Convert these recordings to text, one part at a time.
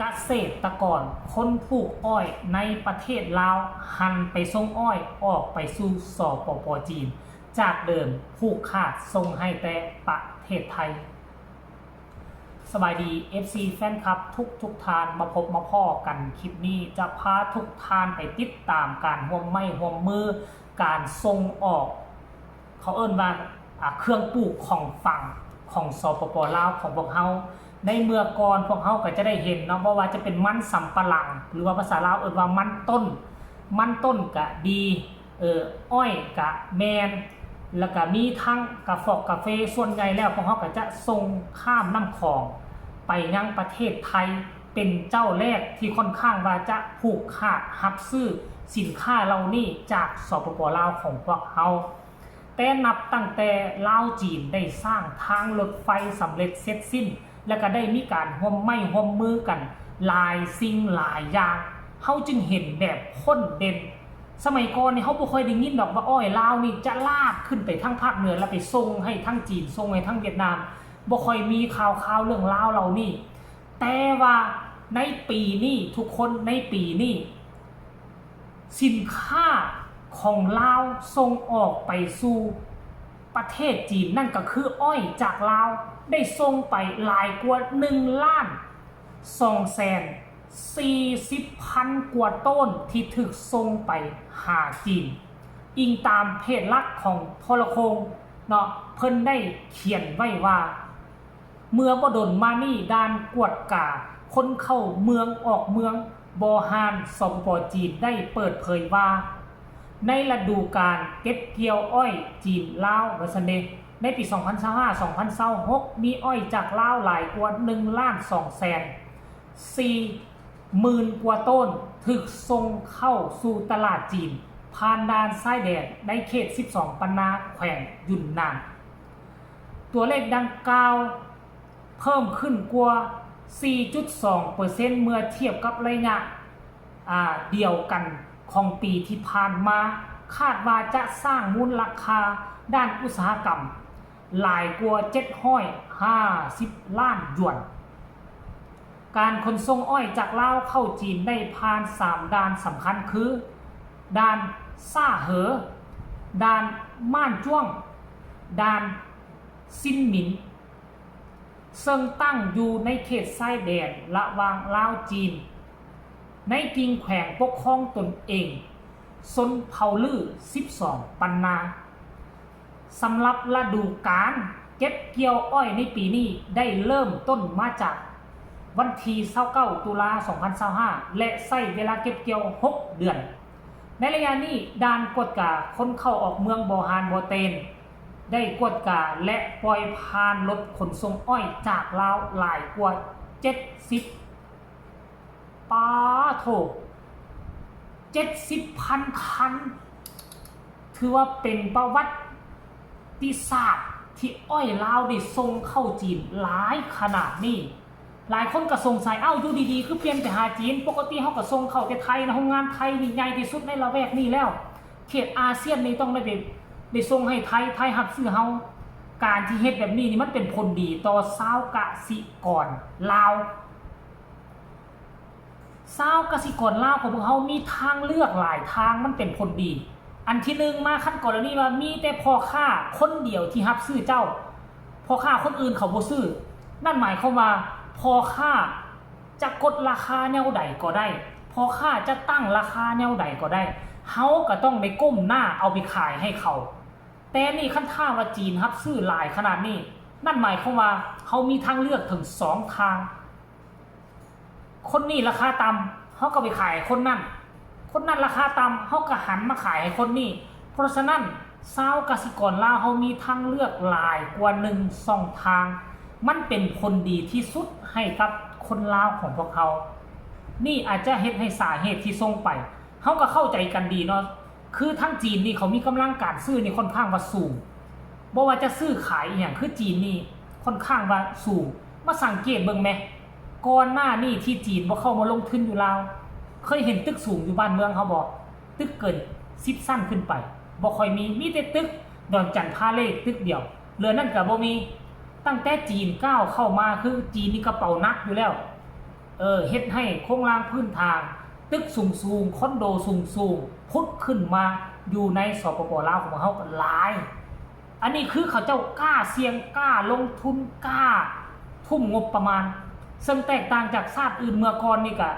เกษตรกรคนปลูกอ้อยในประเทศลาวหันไปส่งอ้อยออกไปสู่สปป.จีนจากเดิมผูกขาดส่งให้แต่ประเทศไทยสบายดี FC แฟนคลับทุกท่านมาพบมาพ่อกันคลิปนี้จะพาทุกท่านไปติดตามการร่วมไม้ร่วมมือการส่งออกเขาเอิ้นว่าเครื่องปลูกของฝั่งของสปป.ลาวของพวกเฮาในเมื่อก่อนพวกเฮาก็จะได้เห็นเนาะว่าจะเป็นมันสำปะหลังหรือว่าภาษาลาวเอิ้นว่ามันต้นก็ดีอ้อยก็แมนแล้วก็มีทั้งกาแฟส่วนใหญ่แล้วพวกเฮาก็จะส่งข้ามน้ำคลองไปยังประเทศไทยเป็นเจ้าแรกที่ค่อนข้างว่าจะผูกขาดรับซื้อสินค้าเหล่านี้จากสปป.ลาวของพวกเฮาแต่นับตั้งแต่ลาวจีนได้สร้างทางรถไฟสำเร็จเสร็จสิ้นแล้วก็ได้มีการร่วมไม้ร่วมมือกันหลายสิ่งหลายอย่างเฮาจึงเห็นแบบคนเด่นสมัยก่อนนี่เฮาบ่ค่อยได้ยินดอกว่าอ้อยลาวนี่จะลากขึ้นไปทางภาคเหนือแล้วไปส่งให้ทางจีนส่งให้ทางเวียดนามบ่ค่อยมีข่าวเรื่องลาวเหล่านี้แต่ว่าในปีนี้ทุกคนในปีนี้สินค้าของลาวส่งออกไปสู่ประเทศจีนนั่นก็คืออ้อยจากลาวได้ส่งไปหลายกว่า1,240,000 กว่าต้นที่ถูกส่งไปหาจีนอิงตามเพจหลักของโทรโคงเนาะเพิ่นได้เขียนไว้ว่าเมื่อบ่ดนมานี่ด่านกวดกาคนเข้าเมืองออกเมืองบฮานสปป.จีนได้เปิดเผยว่าในฤดูกาลเก็บเกี่ยวอ้อยจีนลาวว่าซั่นเด้ในปี 2025-2026 มีอ้อยจากลาวหลายกว่า 1,240,000 กว่าต้นถูกส่งเข้าสู่ตลาดจีนผ่านด่านชายแดนในเขต 12 ปันนาแขวงยุนนานตัวเลขดังกล่าวเพิ่มขึ้นกว่า 4.2% เมื่อเทียบกับระยะเดียวกันของปีที่ผ่านมาคาดว่าจะสร้างมูลค่าด้านอุตสาหกรรมหลายกว่า750 ล้านหยวนการขนส่งอ้อยจากลาวเข้าจีนได้ผ่าน3ด่านสำคัญคือด่านซ่าเหอด่านม่านจ้วงด่านซินหมินซึ่งตั้งอยู่ในเขตชายแดนระหว่างลาวจีนในกิ่งแขวงปกครองตนเองซนเผาลือ12 ปันนาสำหรับฤดูกาลเก็บเกี่ยวอ้อยในปีนี้ได้เริ่มต้นมาจากวันที่29 ตุลา 2025และใช้เวลาเก็บเกี่ยว 6 เดือนในระยะนี้ด่านกวดกาคนเข้าออกเมืองบอฮานบอเตนได้กวดกาและปล่อยผ่านรถขนส่งอ้อยจากลาวหลายกว่า70ปาโถ70,000 คันถือว่าเป็นประวัติศาสตร์ที่อ้อยลาวได้ส่งเข้าจีนหลายขนาดนี้หลายคนก็สงสัยอยู่ดีๆคือเปลี่ยนไปหาจีนปกติเฮาก็ส่งเข้าแต่ไทยนะโรงงานไทยนี่ใหญ่ที่สุดในละแวกนี้แล้วเขตอาเซียนนี่ต้องได้ส่งให้ไทยรับซื้อเฮาการที่เฮ็ดแบบนี้นี่มันเป็นผลดีต่อชาวกสิกรลาวชาวกสิกรลาวของพวกเฮามีทางเลือกหลายทางมันเป็นผลดีอันที่หนึ่งมาขั้นกรณีว่ามีแต่พ่อค้าคนเดียวที่รับซื้อเจ้าพ่อค้าคนอื่นเขาบ่ซื้อนั่นหมายความว่าพ่อค้าจะกดราคาแนวใดก็ได้พ่อค้าจะตั้งราคาแนวใดก็ได้เฮาก็ต้องไปก้มหน้าเอาไปขายให้เขาแต่นี่ขั้นท่าว่าจีนรับซื้อหลายขนาดนี้นั่นหมายความว่าเขามีทางเลือกถึง2ทางคนนี้ราคาต่ำเขาก็ไปขายคนนั้นราคาต่ำเขาก็หันมาขายให้คนนี้เพราะฉะนั้นชาวกสิกรลาวเขามีทางเลือกหลายกว่า1-2 ทางมันเป็นผลดีที่สุดให้กับคนลาวของพวกเขานี่อาจจะเฮ็ดให้สาเหตุที่ส่งไปเขาก็เข้าใจกันดีเนาะคือทั้งจีนนี่เขามีกำลังการซื้อนี่ค่อนข้างว่าสูงบ่ว่าจะซื้อขายอย่างคือจีนนี่ค่อนข้างว่าสูงมาสังเกตเบิ่งไหมก่อนหน้านี่ที่จีนบ่เข้ามาลงทุนอยู่ลาวเคยเห็นตึกสูงอยู่บ้านเมืองเขาบ่ตึกเกิน10 ชั้นขึ้นไปบ่ค่อยมีแต่ตึกดอนจันทร์พาเลทตึกเดียวเหลือนั่นก็บ่มีตั้งแต่จีนก้าวเข้ามาคือจีนนี่กระเป๋านักอยู่แล้ว เฮ็ดให้โครงล่างพื้นทางตึกสูงๆคอนโดสูงๆพุทธขึ้นมาอยู่ในสปป.ลาวของเฮากันหลายอันนี้คือเขาเจ้ากล้าเสี่ยงกล้าลงทุนกล้าทุ่มงบประมาณซึ่งแตกต่างจากชาติอื่นเมื่อก่อนนี่ก็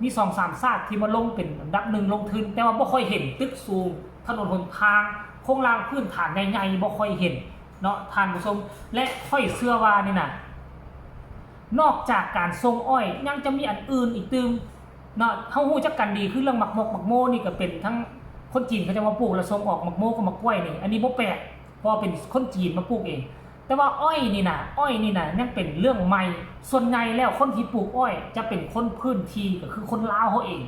มี 2-3 ชาติที่มาลงเป็นอันดับหนึ่งลงทุนแต่ว่าบ่ค่อยเห็นตึกสูงถนนหนทางโครงล่างพื้นฐานใหญ่ๆบ่ค่อยเห็นเนาะท่านผู้ชมและค่อยเชื่อว่านี่น่ะนอกจากการส่งอ้อยยังจะมีอันอื่นอีกตึมเนาะเฮาฮู้จักกันดีคือเรื่องหมักมกหมักโมนี่ก็เป็นทั้งคนจีนเขาจะมาปลูกแล้วส่งออกหมักโมกับหมักกล้วยนี่อันนี้บ่แปลกเพราะเป็นคนจีนมาปลูกเองแต่ว่าอ้อยนี่น่ะยังเป็นเรื่องใหม่ส่วนใหญ่แล้วคนที่ปลูกอ้อยจะเป็นคนพื้นที่ก็คือคนลาวเฮาเอง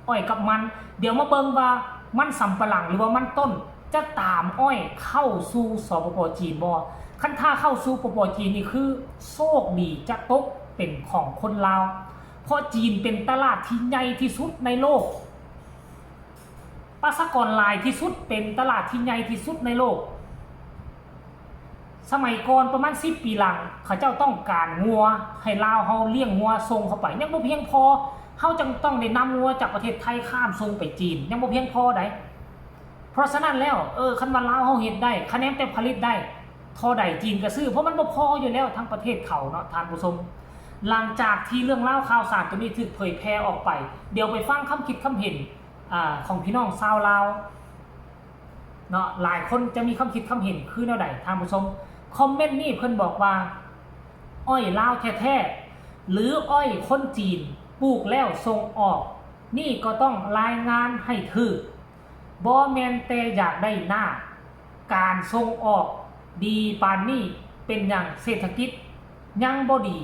อ้อยกับมันเดี๋ยวมาเบิ่งว่ามันสำปะหลังหรือว่ามันต้นจะตามอ้อยเข้าสู่สปป.จีนบ่คันถ้าเข้าสู่สปป.จีนนี่คือโชคดีจะตกเป็นของคนลาวเพราะจีนเป็นตลาดที่ใหญ่ที่สุดในโลกประชากรหลายที่สุดเป็นตลาดที่ใหญ่ที่สุดในโลกสมัยก่อนประมาณ10 ปีหลังเขาเจ้าต้องการงัวให้ลาวเฮาเลี้ยงงัวส่งเข้าไปยังบ่เพียงพอเฮาจังต้องได้นำงัวจากประเทศไทยข้ามส่งไปจีนยังบ่เพียงพอได้เพราะฉะนั้นแล้วคันว่าลาวเฮาเฮ็ดได้คะแนนแต่ผลิตได้เท่าใดจีนก็ซื้อเพราะมันบ่พออยู่แล้วทั้งประเทศเขาเนาะท่านผู้ชมหลังจากที่เรื่องเล่าข่าวสารตัวนี้ถูกเผยแพร่ออกไปเดี๋ยวไปฟังคำคิดคำเห็นของพี่น้องชาวลาวเนาะหลายคนจะมีคำคิดคำเห็นคือแนวใดท่านผู้ชมคอมเมนต์นี่เพิ่นบอกว่าอ้อยลาวแท้ๆหรืออ้อยคนจีนปลูกแล้วส่งออกนี่ก็ต้องรายงานให้ถูกบ่แม่นแต่อยากได้หน้าการส่งออกดีปานนี้เป็นอย่างเศรษฐกิจยังบ่ดี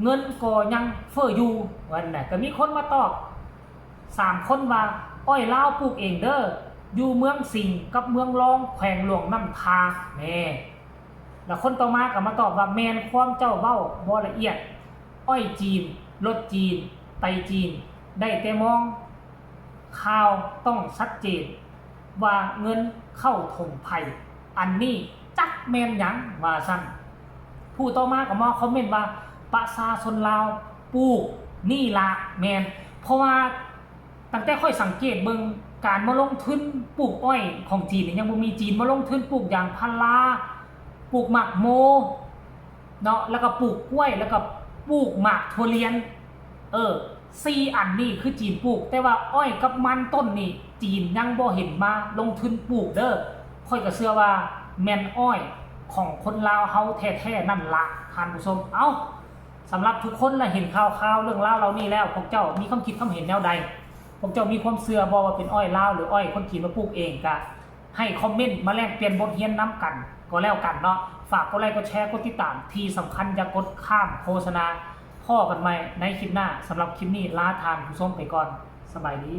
เงินก็ยังเฟ้ออยู่วันน่ะก็มีคนมาตอบ3คนว่าอ้อยลาวปลูกเองเด้ออยู่เมืองสิงห์กับเมืองรองแขวงหลวงน้ำทาแน่แล้วคนต่อมาก็มาตอบว่าแม่นความเจ้าเว้าบ่ละเอียดอ้อยจีนรถจีนไตจีนได้แต่มองข่าวต้องชัดเจนว่าเงินเข้าถมไผอันนี้จักแม่นหยังว่าซั่นผู้ต่อมาก็มาคอมเมนต์ว่าประชาชนลาวปลูกนี่ละแม่นเพราะว่าตั้งแต่ค่อยสังเกตเบิ่งการมาลงทุนปลูกอ้อยของจีนนี่ยังบ่มีจีนมาลงทุนปลูกยางพาราปลูกหมากโมเนาะแล้วก็ปลูกกล้วยแล้วก็ปลูกหมากทุเรียน4อันนี่คือจีนปลูกแต่ว่าอ้อยกับมันต้นนี่จีนยังบ่เห็นมาลงทุนปลูกเด้อค่อยก็เชื่อว่าแม่นอ้อยของคนลาวเฮาแท้ๆนั่นละท่านผู้ชมสำหรับทุกคนเห็นข่าวเรื่องลาวเรานี่แล้วพวกเจ้ามีความคิดความเห็นแนวใดพวกเจ้ามีความเชื่อบ่ว่าเป็นอ้อยลาวหรืออ้อยคนจีนมาปลูกเองก็ให้คอมเมนต์มาแลกเปลี่ยนบทเรียนนำกันก็แล้วกันเนาะฝากกดไลค์กดแชร์กดติดตามที่สำคัญอย่ากดข้ามโฆษณาพ่อกันใหม่ในคลิปหน้าสำหรับคลิปนี้ลาทานผู้ชมไปก่อนสบายดี